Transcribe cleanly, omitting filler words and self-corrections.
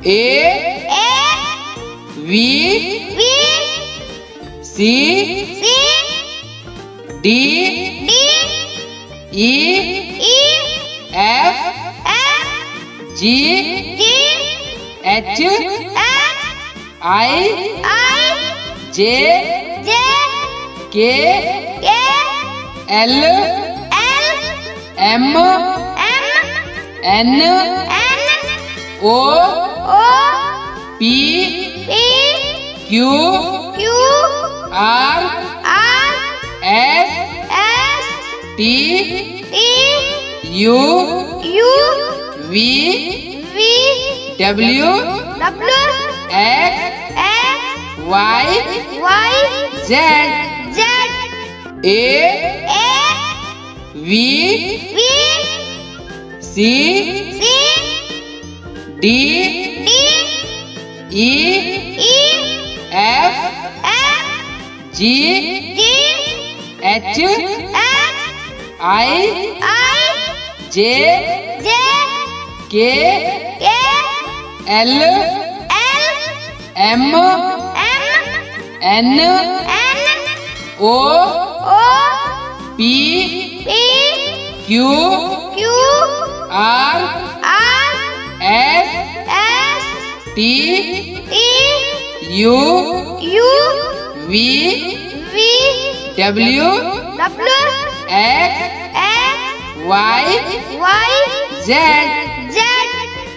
A V C D E F G H I J K L M N O P Q R S T U V W X Y Z A V C D E F G H I J K L M N O P Q R S T U V W X Y Z